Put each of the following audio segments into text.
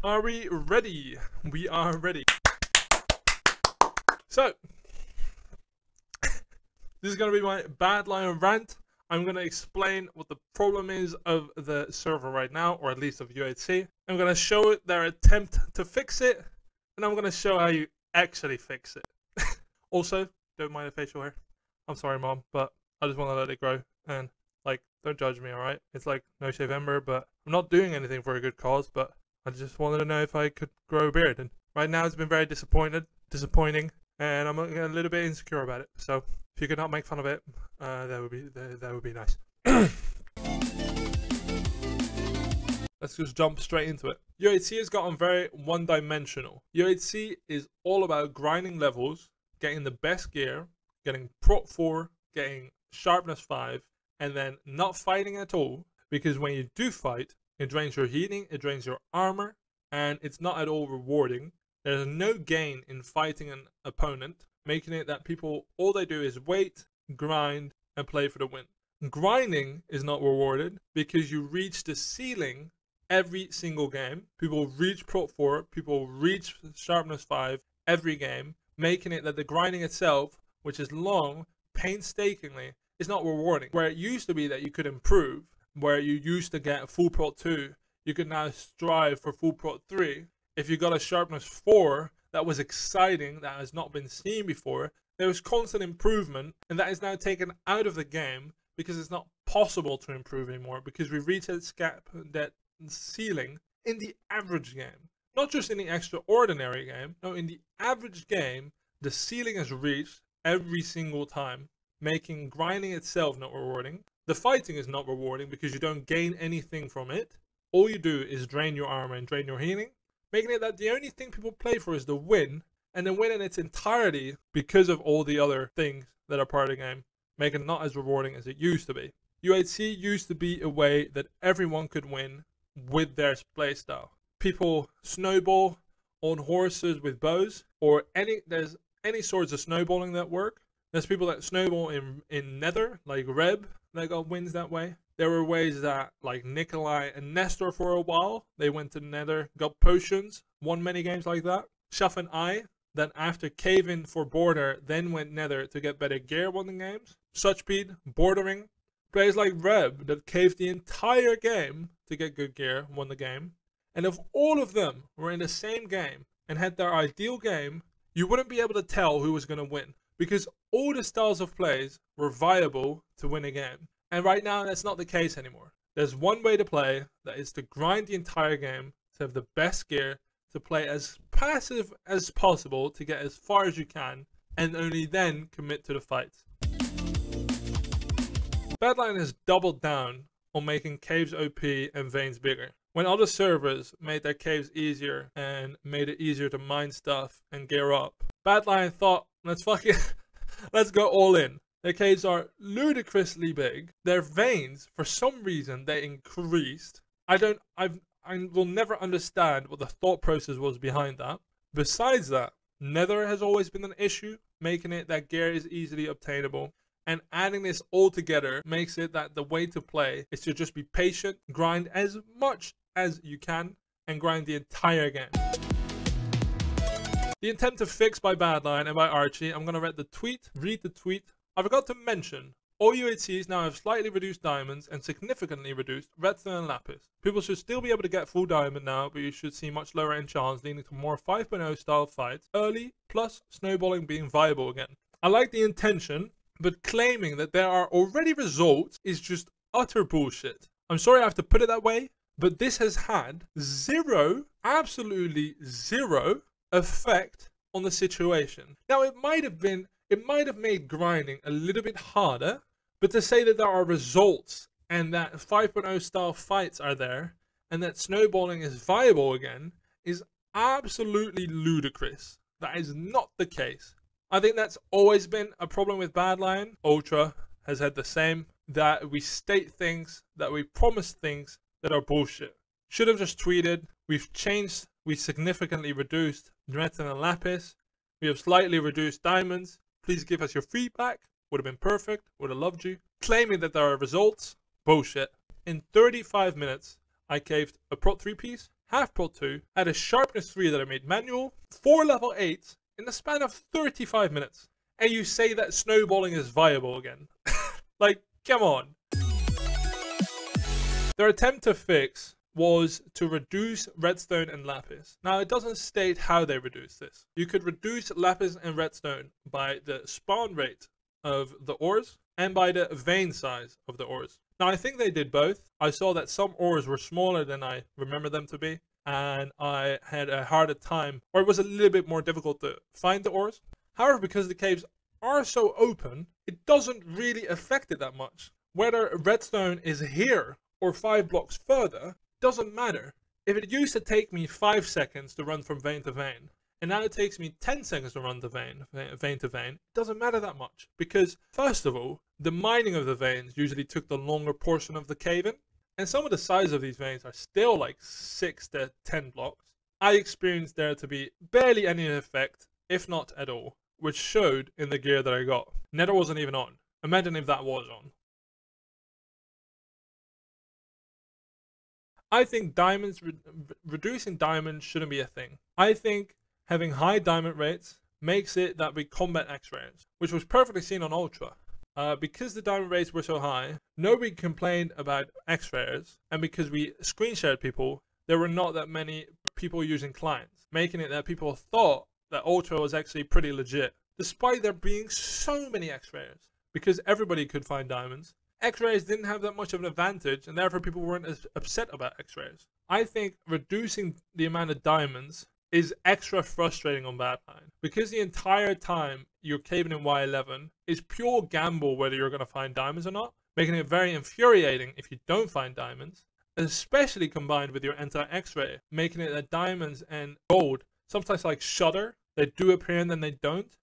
Are we ready? We are ready. So, this is going to be my Badlion rant. I'm going to explain what the problem is of the server right now, or at least of UHC. I'm going to show their attempt to fix it, and I'm going to show how you actually fix it. Also, don't mind the facial hair. I'm sorry, Mom, but I just want to let it grow. And, like, don't judge me, alright? It's like No Shave Ember, but I'm not doing anything for a good cause, but I just wanted to know if I could grow a beard. And right now it's been very disappointing, and I'm a little bit insecure about it. So if you could not make fun of it, that would be nice. Let's just jump straight into it. UHC has gotten very one-dimensional. UHC is all about grinding levels, getting the best gear, getting prot 4, getting sharpness 5, and then not fighting at all, because when you do fight, it drains your healing, it drains your armor, and it's not at all rewarding. There's no gain in fighting an opponent, making it that people, all they do is wait, grind, and play for the win. Grinding is not rewarded because you reach the ceiling every single game. People reach prot 4, people reach sharpness 5 every game, making it that the grinding itself, which is long, painstakingly, is not rewarding. Where it used to be that you could improve, where you used to get full prot 2, you could now strive for full prot 3. If you got a sharpness 4, that was exciting, that has not been seen before. There was constant improvement, and that is now taken out of the game because it's not possible to improve anymore, because we reached that ceiling in the average game. Not just in the extraordinary game, no, in the average game, the ceiling is reached every single time, making grinding itself not rewarding. The fighting is not rewarding because you don't gain anything from it. All you do is drain your armor and drain your healing, making it that the only thing people play for is the win, and then win in its entirety because of all the other things that are part of the game, making it not as rewarding as it used to be. UHC used to be a way that everyone could win with their playstyle. People snowball on horses with bows, or there's any sorts of snowballing that work. There's people that snowball in Nether, like Reb, that got wins that way. There were ways that, like Nikolai and Nestor for a while, they went to Nether, got potions, won many games like that. Shaf and I, that after caving for border, then went Nether to get better gear, won the games. Suchpeed, bordering. Players like Reb, that caved the entire game to get good gear, won the game. And if all of them were in the same game and had their ideal game, you wouldn't be able to tell who was going to win, because all the styles of plays were viable to win a game. And right now, that's not the case anymore. There's one way to play, that is to grind the entire game, to have the best gear, to play as passive as possible, to get as far as you can, and only then commit to the fights. Badlion has doubled down on making caves OP and veins bigger. When other servers made their caves easier and made it easier to mine stuff and gear up, Badlion thought, let's go all in. Their caves are ludicrously big. Their veins, for some reason, they increased. I will never understand what the thought process was behind that. Besides that, Nether has always been an issue, making it that gear is easily obtainable. And adding this all together makes it that the way to play is to just be patient, grind as much as you can, and grind the entire game. The attempt to fix by Badlion and by Archie, I'm going to read the tweet. I forgot to mention, all UHCs now have slightly reduced diamonds and significantly reduced redstone and lapis. People should still be able to get full diamond now, but you should see much lower enchants, leading to more 5.0 style fights early, plus snowballing being viable again. I like the intention, but claiming that there are already results is just utter bullshit. I'm sorry I have to put it that way, but this has had absolutely zero effect on the situation. Now, it might have made grinding a little bit harder, but to say that there are results and that 5.0 style fights are there and that snowballing is viable again is absolutely ludicrous. That is not the case. I think that's always been a problem with Badlion. Ultra has had the same, that we state things, that we promise things that are bullshit. Should have just tweeted, we've changed, we significantly reduced redstone and lapis, we have slightly reduced diamonds, please give us your feedback, would have been perfect, would have loved you. Claiming that there are results, bullshit. In 35 minutes, I caved a prot 3 piece, half Pro 2, had a Sharpness 3 that I made manual, 4 level 8 in the span of 35 minutes. And you say that snowballing is viable again. Like, come on. Their attempt to fix was to reduce redstone and lapis. Now, it doesn't state how they reduced this. You could reduce lapis and redstone by the spawn rate of the ores and by the vein size of the ores. Now, I think they did both. I saw that some ores were smaller than I remember them to be, and I had a harder time, or it was a little bit more difficult to find the ores. However, because the caves are so open, it doesn't really affect it that much. Whether redstone is here or 5 blocks further, doesn't matter. If it used to take me 5 seconds to run from vein to vein, and now it takes me 10 seconds to run to vein to vein, it doesn't matter that much. Because, first of all, the mining of the veins usually took the longer portion of the cave-in, and some of the size of these veins are still like 6 to 10 blocks. I experienced there to be barely any effect, if not at all, which showed in the gear that I got. Nether wasn't even on. Imagine if that was on. I think diamonds, reducing diamonds shouldn't be a thing. I think having high diamond rates makes it that we combat X-rares, which was perfectly seen on Ultra. Because the diamond rates were so high, nobody complained about X-rares, and because we screen shared people, there were not that many people using clients, making it that people thought that Ultra was actually pretty legit, despite there being so many X-rares, because everybody could find diamonds. X-rays didn't have that much of an advantage, and therefore people weren't as upset about X-rays. I think reducing the amount of diamonds is extra frustrating on Badlion, because the entire time you're caving in Y11 is pure gamble whether you're going to find diamonds or not, making it very infuriating if you don't find diamonds, especially combined with your anti-X-ray, making it that diamonds and gold sometimes like shudder. They do appear and then they don't.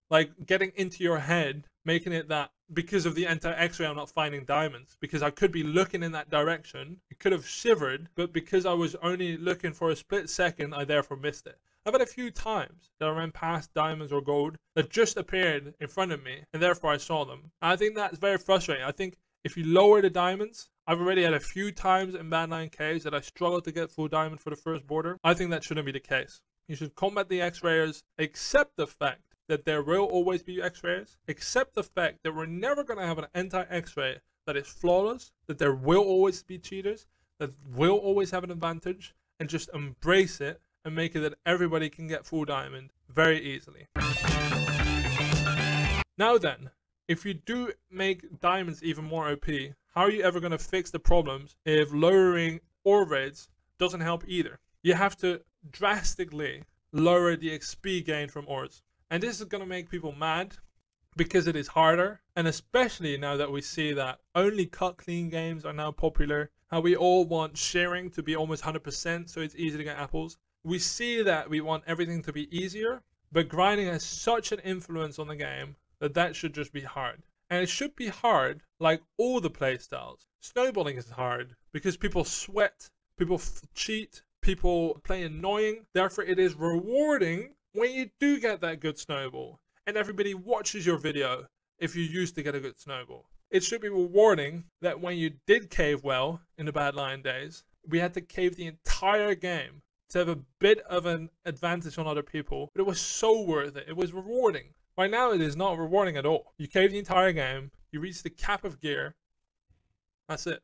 Like getting into your head, making it that because of the anti-X-ray I'm not finding diamonds, because I could be looking in that direction, it could have shivered, but because I was only looking for a split second, I therefore missed it. I've had a few times that I ran past diamonds or gold that just appeared in front of me, and therefore I saw them. I think that's very frustrating. I think if you lower the diamonds, I've already had a few times in Badlion caves that I struggled to get full diamond for the first border. I think that shouldn't be the case. You should combat the X-rayers, accept the fact that there will always be X-rays, accept the fact that we're never going to have an anti-X-ray that is flawless, that there will always be cheaters, that will always have an advantage, and just embrace it and make it that everybody can get full diamond very easily. Now then, if you do make diamonds even more OP, how are you ever going to fix the problems if lowering ore rates doesn't help either? You have to drastically lower the XP gain from ores. And this is going to make people mad because it is harder. And especially now that we see that only cut clean games are now popular, how we all want sharing to be almost 100% so it's easy to get apples. We see that we want everything to be easier, but grinding has such an influence on the game that that should just be hard. And it should be hard like all the playstyles. Snowballing is hard because people sweat, people cheat, people play annoying. Therefore it is rewarding when you do get that good snowball, and everybody watches your video if you used to get a good snowball. It should be rewarding that when you did cave well in the Badlion days, we had to cave the entire game to have a bit of an advantage on other people, but it was so worth it. It was rewarding. Right now it is not rewarding at all. You cave the entire game, you reach the cap of gear, that's it.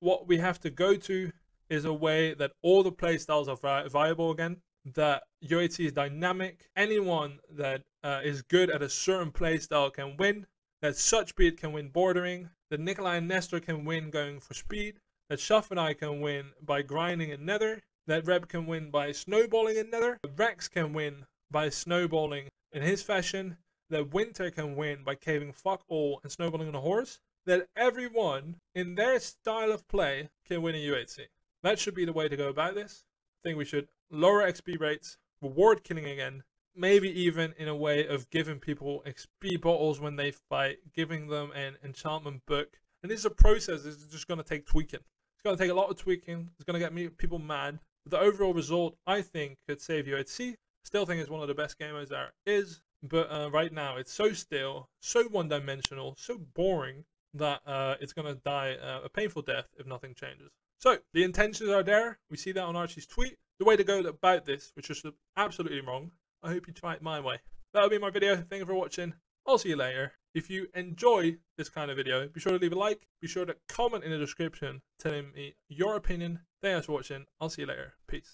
What we have to go to is a way that all the playstyles are viable again, that UHC is dynamic, anyone that is good at a certain playstyle can win, that Suchbeat can win bordering, that Nikolai and Nestor can win going for speed, that Shuff and I can win by grinding in Nether, that Reb can win by snowballing in Nether, that Rex can win by snowballing in his fashion, that Winter can win by caving fuck all and snowballing on a horse, that everyone in their style of play can win a UHC. That should be the way to go about this. I think we should lower XP rates, reward killing again, maybe even in a way of giving people XP bottles when they fight, giving them an enchantment book. And this is a process that's just going to take tweaking. It's going to take a lot of tweaking. It's going to get people mad. But the overall result, I think, could save UHC. Still think it's one of the best game modes there is. But right now, it's so still, so one-dimensional, so boring that it's going to die a painful death if nothing changes. So the intentions are there. We see that on Archie's tweet. The way to go about this, which is absolutely wrong. I hope you try it my way. That'll be my video. Thank you for watching. I'll see you later. If you enjoy this kind of video, be sure to leave a like. Be sure to comment in the description telling me your opinion. Thanks for watching. I'll see you later. Peace.